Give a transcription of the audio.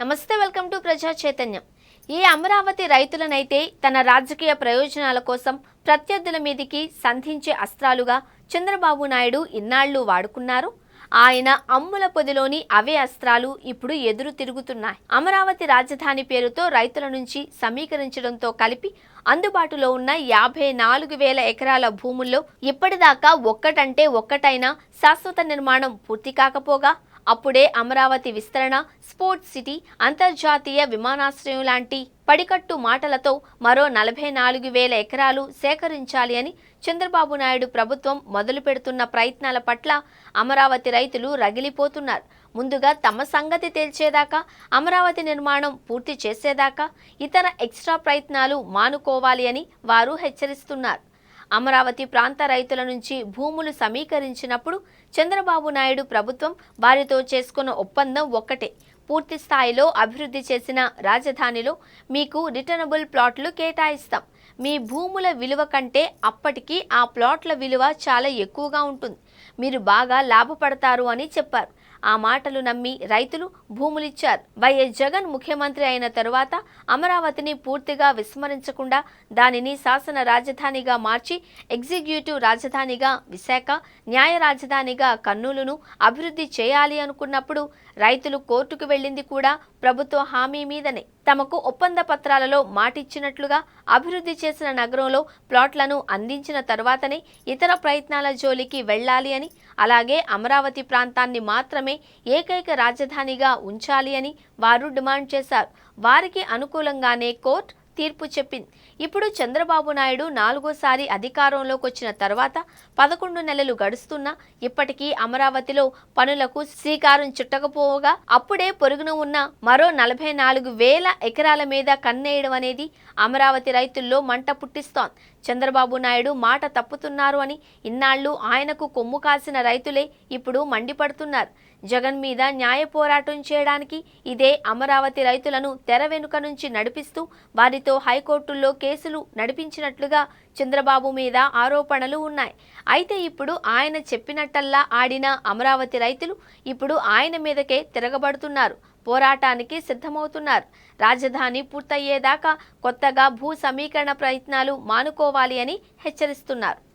నమస్తే, welcome to ప్రజా చైతన్యం. ఈ అమరావతి రైతులనైతే తన రాజకీయ ప్రయోజనాల కోసం ప్రత్యర్థుల మీదికి సంధించే అస్త్రాలుగా చంద్రబాబు నాయుడు ఇన్నాళ్లు వాడుకున్నారు. ఆయన అమ్ముల పొదిలోని అవే అస్త్రాలు ఇప్పుడు ఎదురు తిరుగుతున్నాయి. అమరావతి రాజధాని పేరుతో రైతుల నుంచి సమీకరించడంతో కలిపి అందుబాటులో ఉన్న 54,000 ఎకరాల భూముల్లో ఇప్పటిదాకా ఒక్కటంటే ఒక్కటైనా శాశ్వత నిర్మాణం పూర్తి కాకపోగా అప్పుడే అమరావతి విస్తరణ, స్పోర్ట్స్ సిటీ, అంతర్జాతీయ విమానాశ్రయం లాంటి పడికట్టు మాటలతో మరో 44,000 ఎకరాలు సేకరించాలి అని చంద్రబాబు నాయుడు ప్రభుత్వం మొదలు పెడుతున్న ప్రయత్నాల పట్ల అమరావతి రైతులు రగిలిపోతున్నారు. ముందుగా తమ సంగతి తేల్చేదాకా, అమరావతి నిర్మాణం పూర్తి చేసేదాకా ఇతర ఎక్స్ట్రా ప్రయత్నాలు మానుకోవాలి అని వారు హెచ్చరిస్తున్నారు. అమరావతి ప్రాంత రైతుల నుంచి భూములు సమీకరించినప్పుడు చంద్రబాబు నాయుడు ప్రభుత్వం వారితో చేసుకున్న ఒప్పందం ఒక్కటే: పూర్తి స్థాయిలో అభివృద్ధి చేసిన రాజధానిలో మీకు రిటర్నబుల్ ప్లాట్లు కేటాయిస్తాం. మీ భూముల విలువ కంటే అప్పటికి ఆ ప్లాట్ల విలువ చాలా ఎక్కువగా ఉంటుంది. మీరు బాగా లాభపడతారు అని చెప్పారు. ఆ మాటలు నమ్మి రైతులు భూములిచ్చారు. వైఎస్ జగన్ ముఖ్యమంత్రి అయిన తరువాత అమరావతిని పూర్తిగా విస్మరించకుండా దానిని శాసన రాజధానిగా మార్చి ఎగ్జిక్యూటివ్ రాజధానిగా విశాఖ, న్యాయ రాజధానిగా కర్నూలును అభివృద్ధి చేయాలి అనుకున్నప్పుడు రైతులు కోర్టుకు వెళ్ళింది కూడా ప్రభుత్వ హామీ మీదనే. తమకు ఒప్పంద పత్రాలలో మాటిచ్చినట్లుగా అభివృద్ధి చేసిన నగరంలో ప్లాట్లను అందించిన తర్వాతనే ఇతర ప్రయత్నాల జోలికి వెళ్ళాలి అని, అలాగే అమరావతి ప్రాంతాన్ని మాత్రమే ఏకైక రాజధానిగా ఉంచాలి అని వారు డిమాండ్ చేశారు. వారికి అనుకూలంగానే కోర్టు తీర్పు చెప్పింది. ఇప్పుడు చంద్రబాబు నాయుడు 4వ సారి అధికారంలోకి వచ్చిన తర్వాత 11 నెలలు గడుస్తున్నా ఇప్పటికీ అమరావతిలో పనులకు శ్రీకారం చుట్టకపోగా అప్పుడే పొరుగున ఉన్న మరో 44,000 ఎకరాల మీద కన్నేయడం అనేది అమరావతి రైతుల్లో మంట పుట్టిస్తోంది. చంద్రబాబు నాయుడు మాట తప్పుతున్నారు అని ఇన్నాళ్లు ఆయనకు కొమ్ము కాసిన రైతులే ఇప్పుడు మండిపడుతున్నారు. జగన్ మీద న్యాయ పోరాటం చేయడానికి ఇదే అమరావతి రైతులను తెర వెనుక నుంచి నడిపిస్తూ వారితో హైకోర్టుల్లో కేసులు నడిపించినట్లుగా చంద్రబాబు మీద ఆరోపణలు ఉన్నాయి. అయితే ఇప్పుడు ఆయన చెప్పినట్టల్లా ఆడిన అమరావతి రైతులు ఇప్పుడు ఆయన మీదకే తిరగబడుతున్నారు. పోరాటానికి సిద్ధమవుతున్నారు. రాజధాని పూర్తయ్యేదాకా కొత్తగా భూ సమీకరణ ప్రయత్నాలు మానుకోవాలి అని హెచ్చరిస్తున్నారు.